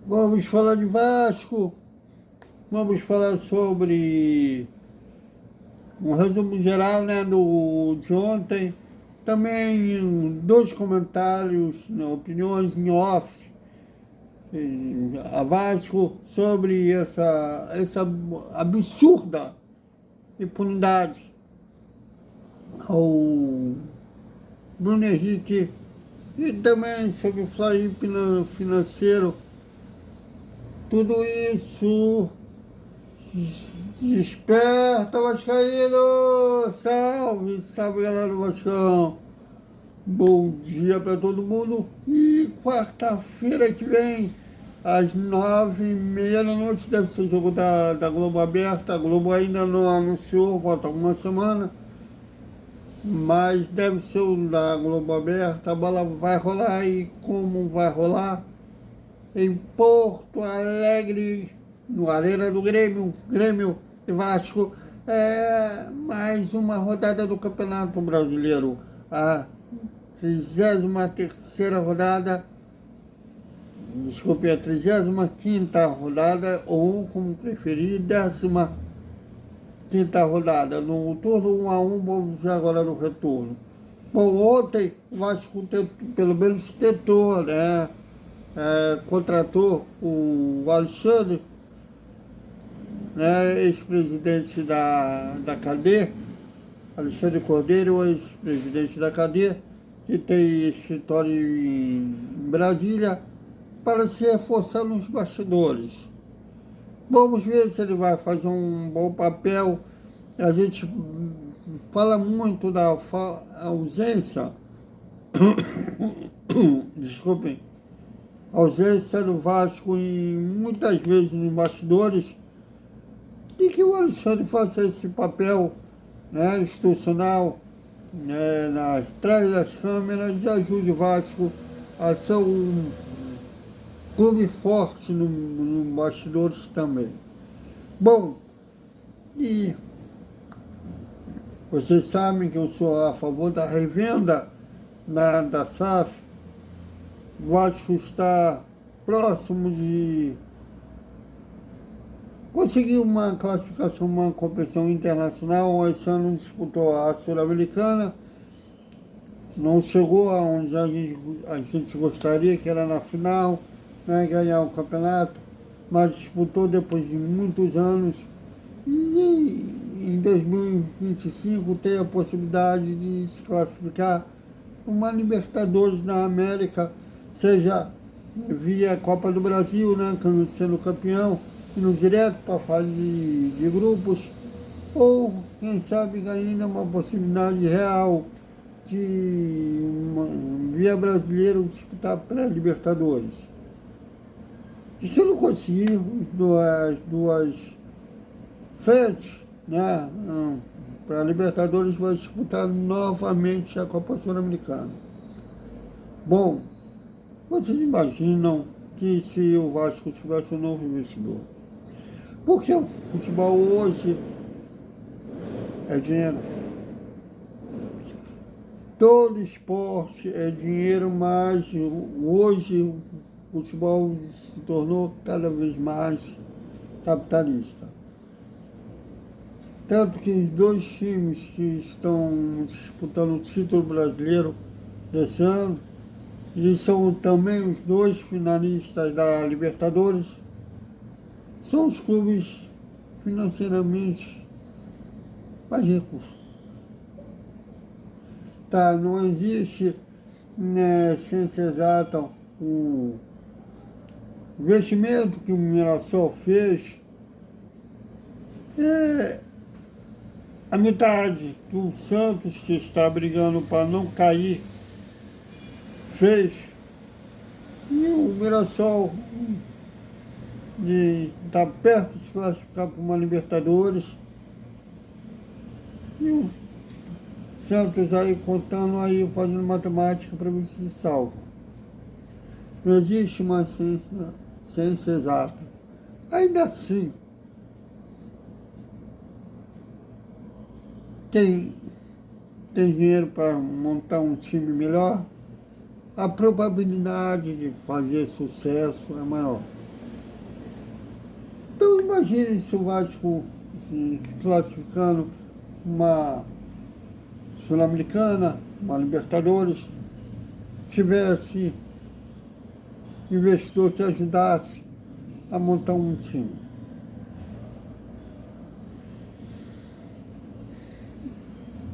Vamos falar de Vasco, vamos falar sobre um resumo geral, né, de ontem. Também dois comentários, né, opiniões em off, a Vasco sobre essa absurda impunidade ao Bruno Henrique e também sobre o Flamengo financeiro. Tudo isso desperta, Vascaíno! Salve, salve, galera do Vascão! Bom dia para todo mundo! E quarta-feira que vem, às 9h30 da noite, deve ser jogo da Globo Aberta. A Globo ainda não anunciou, volta alguma semana, mas deve ser o da Globo Aberta. A bola vai rolar e como vai rolar? Em Porto Alegre, no Arena do Grêmio e Vasco, mais uma rodada do Campeonato Brasileiro, a 33ª rodada, desculpe, a 35ª rodada, ou como preferir, 15ª rodada, no turno 1-1, vamos ver agora no retorno. Bom, ontem o Vasco pelo menos tentou, né? Contratou o Alexandre, né, ex-presidente da Cadê, Alexandre Cordeiro, ex-presidente da Cadê, que tem escritório em Brasília, para se reforçar nos bastidores. Vamos ver se ele vai fazer um bom papel. A gente fala muito da ausência, desculpem, ausência do Vasco e muitas vezes nos bastidores, e que o Alexandre faça esse papel, né, institucional, né, atrás das câmeras, e ajude o Vasco a ser um clube forte no bastidores também. Bom, e vocês sabem que eu sou a favor da revenda da SAF. O Vasco está próximo de conseguir uma classificação, uma competição internacional. Esse ano disputou a Sul-Americana, não chegou aonde a gente gostaria, que era na final, né, ganhar o campeonato, mas disputou depois de muitos anos. E em 2025 tem a possibilidade de se classificar uma Libertadores na América, seja via Copa do Brasil, né, sendo campeão, indo direto para a fase de grupos, ou quem sabe ainda uma possibilidade real de via brasileiro disputar para Libertadores. E se não conseguir as duas frentes, né, para a Libertadores, vai disputar novamente a Copa Sul-Americana. Bom, vocês imaginam que se o Vasco tivesse um novo investidor? Porque o futebol hoje é dinheiro. Todo esporte é dinheiro, mas hoje o futebol se tornou cada vez mais capitalista. Tanto que os dois times que estão disputando o título brasileiro desse ano, e são também os dois finalistas da Libertadores, são os clubes financeiramente mais ricos. Tá, não existe, né, ciência exata. O investimento que o Mirassol fez é a metade que o Santos, que está brigando para não cair, fez. E o Mirassol está perto de se classificar para uma Libertadores. E o Santos aí contando aí, fazendo matemática para ver se salva. Não existe uma ciência exata. Ainda assim, quem tem dinheiro para montar um time melhor, a probabilidade de fazer sucesso é maior. Imagine se o Vasco se classificando uma Sul-Americana, uma Libertadores, tivesse investidor que ajudasse a montar um time.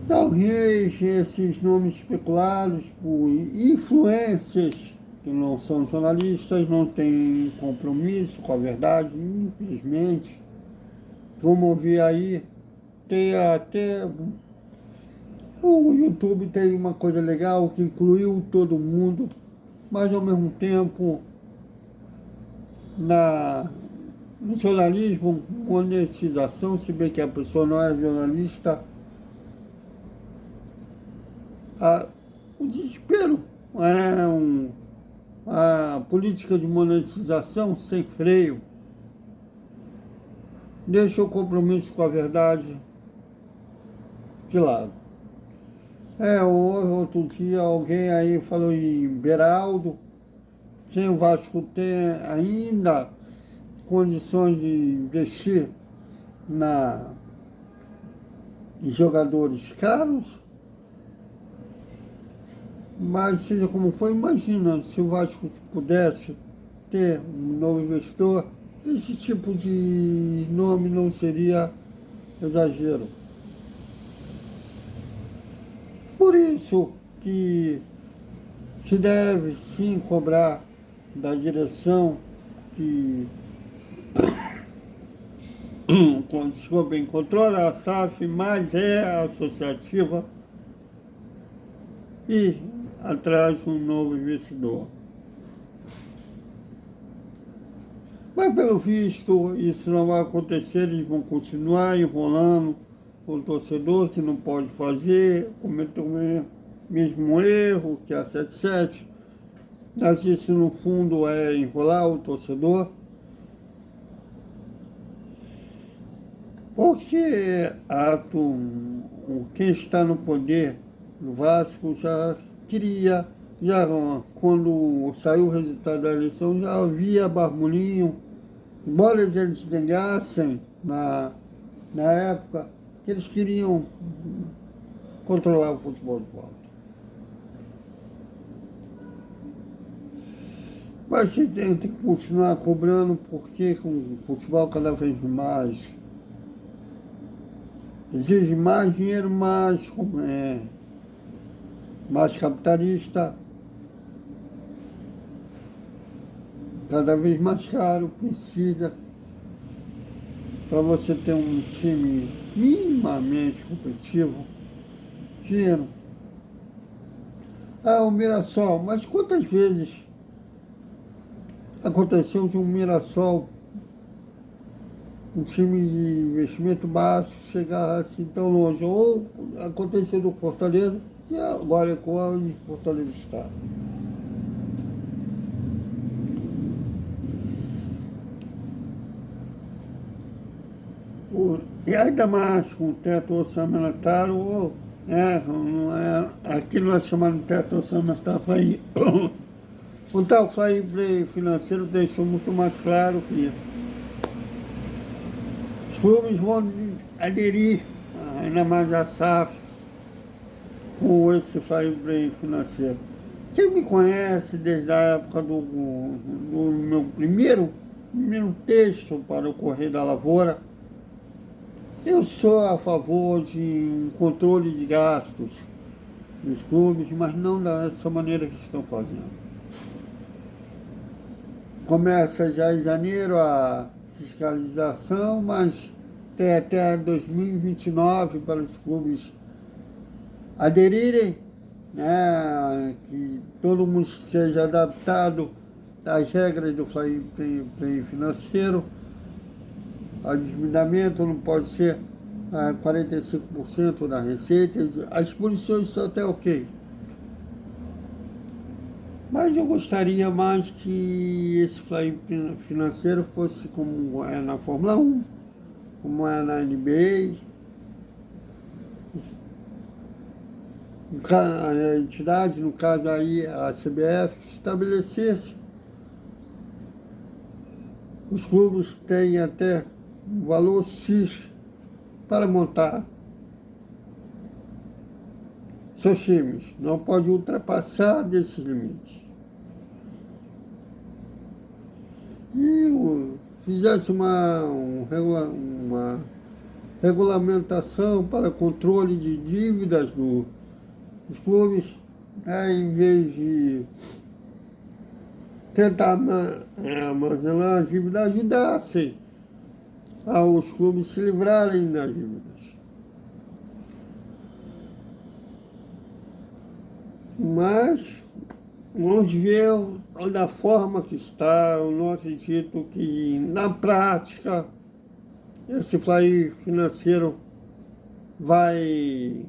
Talvez esses nomes especulados por influencers que não são jornalistas, não têm compromisso com a verdade, infelizmente. Como eu vi aí, tem até... O YouTube tem uma coisa legal que incluiu todo mundo, mas ao mesmo tempo, no jornalismo, monetização, se bem que a pessoa não é jornalista, o desespero é a política de monetização sem freio, deixa o compromisso com a verdade de lado. Outro dia alguém aí falou em Beraldo, sem o Vasco ter ainda condições de investir em jogadores caros, mas seja como for, imagina se o Vasco pudesse ter um novo investidor, esse tipo de nome não seria exagero. Por isso que se deve sim cobrar da direção que desculpem, controla a SAF, mas é associativa, e atrás um novo investidor. Mas pelo visto isso não vai acontecer, eles vão continuar enrolando o torcedor que não pode fazer, cometeu o mesmo erro que a 77, mas isso no fundo é enrolar o torcedor, porque quem está no poder no Vasco já queria, quando saiu o resultado da eleição, já havia barulhinho, embora eles ganhassem na época, que eles queriam controlar o futebol de volta. Mas você tem que continuar cobrando, porque com o futebol cada vez mais exige mais dinheiro, mais capitalista, cada vez mais caro, precisa, para você ter um time minimamente competitivo, dinheiro. O Mirassol, mas quantas vezes aconteceu de um Mirassol, um time de investimento baixo, chegar assim tão longe? Ou aconteceu do Fortaleza, e agora é onde Fortaleza está. E ainda mais com o teto orçamentário, aqui não é chamado teto orçamentário, o tal fair play financeiro deixou muito mais claro que os clubes vão aderir, ainda mais a SAF, com esse fair play financeiro. Quem me conhece desde a época do meu primeiro texto para o Correio da Lavoura, eu sou a favor de um controle de gastos dos clubes, mas não dessa maneira que estão fazendo. Começa já em janeiro a fiscalização, mas tem até 2029 para os clubes aderirem, que todo mundo seja adaptado às regras do fair play financeiro. O endividamento não pode ser 45% da receita, as punições são até ok. Mas eu gostaria mais que esse fair play financeiro fosse como é na Fórmula 1, como é na NBA. A entidade, no caso aí a CBF, estabelecesse. Os clubes têm até um valor X para montar seus times. Não pode ultrapassar desses limites. E fizesse uma regulamentação para controle de dívidas dos clubes, né, em vez de tentar armazenar as dívidas, ajudasse aos clubes se livrarem das dívidas. Mas vamos ver da forma que está. Eu não acredito que, na prática, esse fair financeiro vai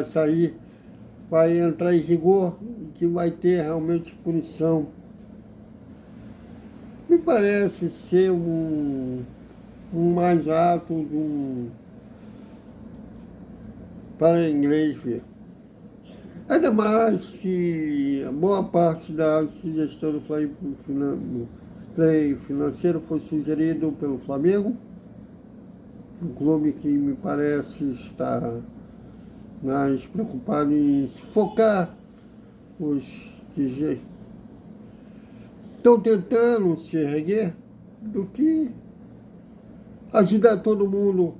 sair, vai entrar em vigor e que vai ter realmente punição. Me parece ser um mais ato para inglês ver. Ainda mais que a boa parte da sugestão do Play financeiro foi sugerido pelo Flamengo, um clube que me parece estar mais preocupado em sufocar os que estão tentando se erguer do que ajudar todo mundo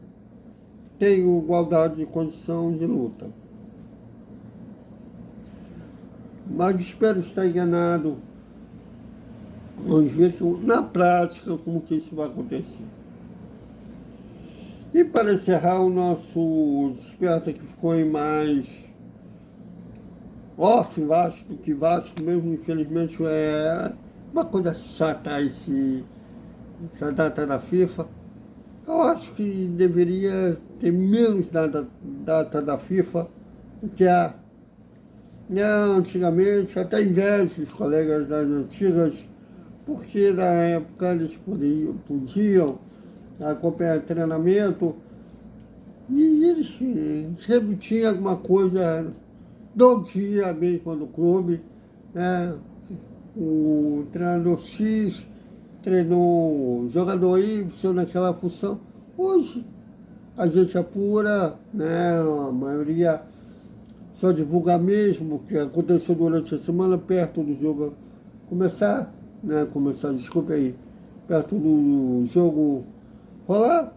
ter igualdade de condição de luta. Mas espero estar enganado. Vamos ver na prática como que isso vai acontecer. E para encerrar o nosso Desperta, que ficou em mais off, Vasco, que Vasco mesmo, infelizmente, é uma coisa chata essa data da FIFA. Eu acho que deveria ter menos data da FIFA do que há. Antigamente, até invejo os colegas das antigas, porque na época eles podiam acompanhar treinamento e eles sempre tinham alguma coisa do dia mesmo do clube, né? O treinador X treinou o jogador Y naquela função. Hoje a gente apura, né? A maioria só divulgar mesmo o que aconteceu durante a semana, perto do jogo começar, desculpa aí, perto do jogo rolar.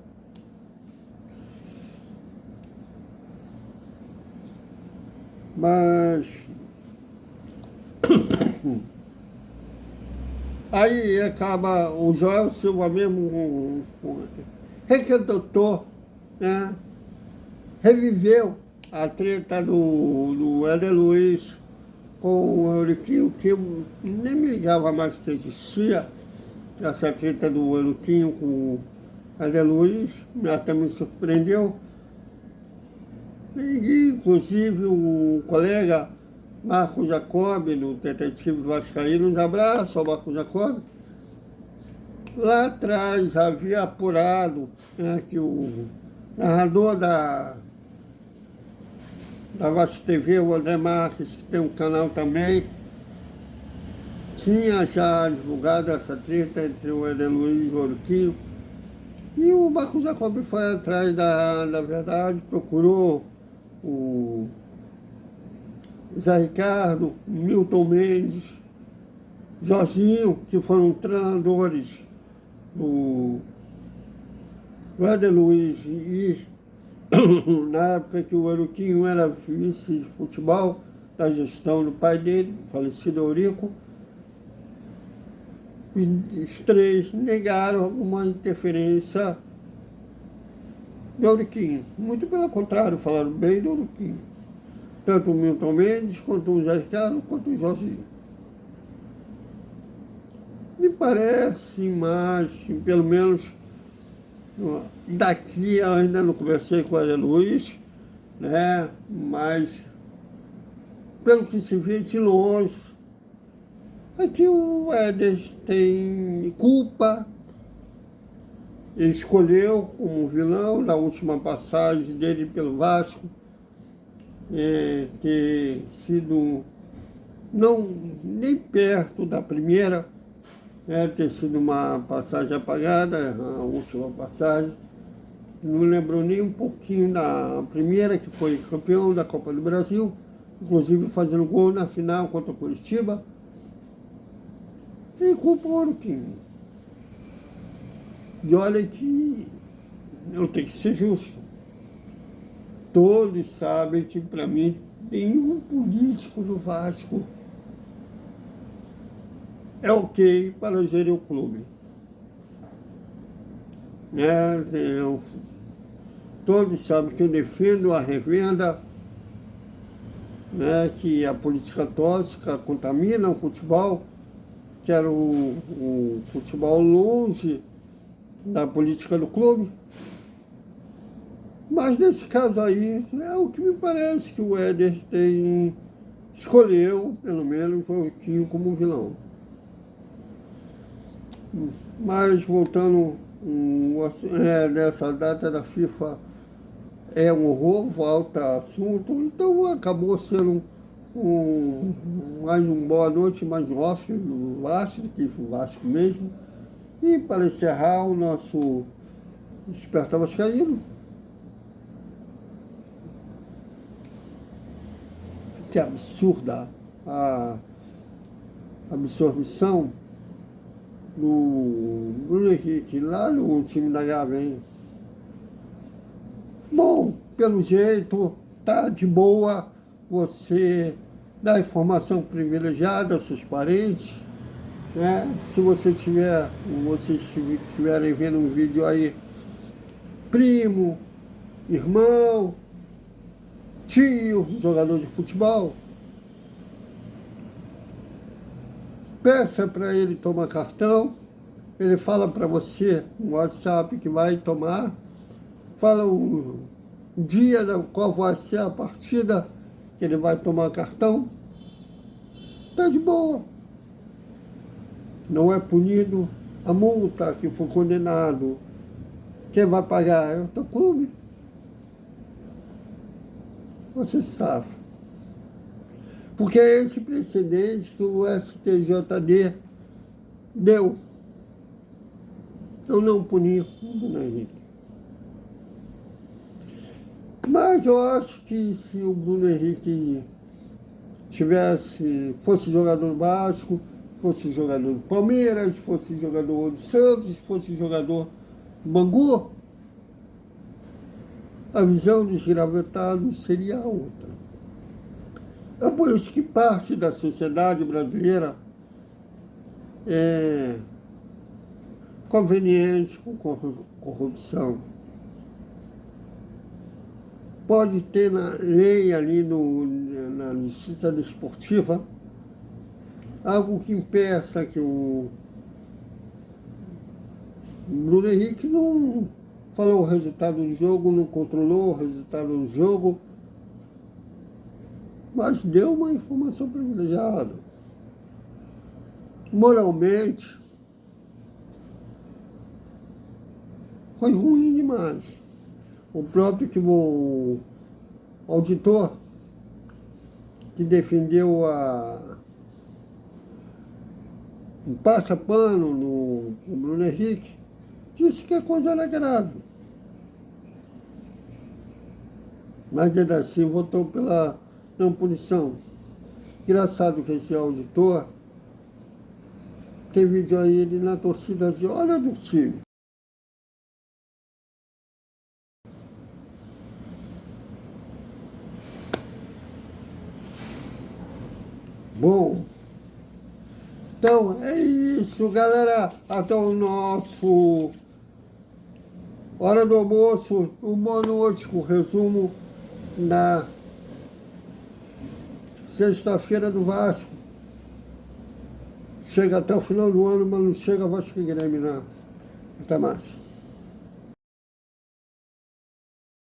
Mas aí acaba o Joel Silva mesmo requentou, né? Reviveu a treta do Éder Luiz com o Euriquinho, que eu nem me ligava mais que existia, essa treta do Euriquinho com o Éder Luiz, até me surpreendeu. E, inclusive, o colega Marco Jacob, do Detetive Vascaíno, um abraço ao Marco Jacob. Lá atrás havia apurado, né, que o narrador da Vasco TV, o André Marques, que tem um canal também, tinha já divulgado essa treta entre o Éder Luiz e o Euriquinho. E o Marco Jacob foi atrás da verdade, procurou o Zé Ricardo, Milton Mendes, Jorginho, que foram treinadores do Éder Luiz e na época que o Euriquinho era vice de futebol da gestão do pai dele, falecido Eurico. Os três negaram alguma interferência do Euriquinho. Muito pelo contrário, falaram bem do Euriquinho. Tanto o Milton Mendes, quanto o Zé Ricardo, quanto o Jorginho. Me parece mais, pelo menos daqui eu ainda não conversei com o Éder Luiz, né? Mas pelo que se vê de longe, é que o Éder tem culpa. Ele escolheu como vilão da última passagem dele pelo Vasco, ter sido não nem perto da primeira, ter sido uma passagem apagada, a última passagem. Não lembrou nem um pouquinho da primeira, que foi campeão da Copa do Brasil, inclusive fazendo gol na final contra o Curitiba. E culpa o Oroquinho. E olha que eu tenho que ser justo. Todos sabem que, para mim, tem um político do Vasco é ok para gerir o clube. Todos sabem que eu defendo a revenda, que a política tóxica contamina o futebol. Quero o futebol longe da política do clube. Mas nesse caso aí, é o que me parece que o Éder escolheu, pelo menos, o Oroquinho como vilão. Mas voltando, dessa data da FIFA é um horror, volta assunto, então acabou sendo mais um boa noite, mais um off do Vasco, que foi o Vasco mesmo. E para encerrar o nosso Despertar Vascaíno, que absurda a absorção do Bruno Henrique lá no time da Gávea, hein? Bom, pelo jeito, tá de boa você dar informação privilegiada aos seus parentes, Se vocês estiverem vendo um vídeo aí, primo, irmão, tio, jogador de futebol, peça para ele tomar cartão, ele fala para você no WhatsApp que vai tomar, fala o dia qual vai ser a partida que ele vai tomar cartão, tá de boa. Não é punido a multa que for condenado. Quem vai pagar é o teu clube. Você sabe. Porque é esse precedente que o STJD deu. Eu não punir o Bruno Henrique. Mas eu acho que se o Bruno Henrique fosse jogador do Vasco, fosse jogador do Palmeiras, fosse jogador do Santos, fosse jogador do Bangu, a visão dos gravetados seria outra. É por isso que parte da sociedade brasileira é conveniente com corrupção. Pode ter na lei ali na justiça desportiva algo que impeça que o Bruno Henrique não falou o resultado do jogo, não controlou o resultado do jogo, mas deu uma informação privilegiada. Moralmente, foi ruim demais. O próprio o auditor que defendeu um passa-pano no Bruno Henrique, disse que a coisa era grave. Mas ainda assim votou pela não punição. Engraçado que esse auditor tem vídeo aí ele na torcida de olha do time. Bom, então é isso, galera. Até o nosso Hora do Almoço, uma boa noite com o resumo na sexta-feira do Vasco. Chega até o final do ano, mas não chega Vasco e Grêmio, não. Até mais.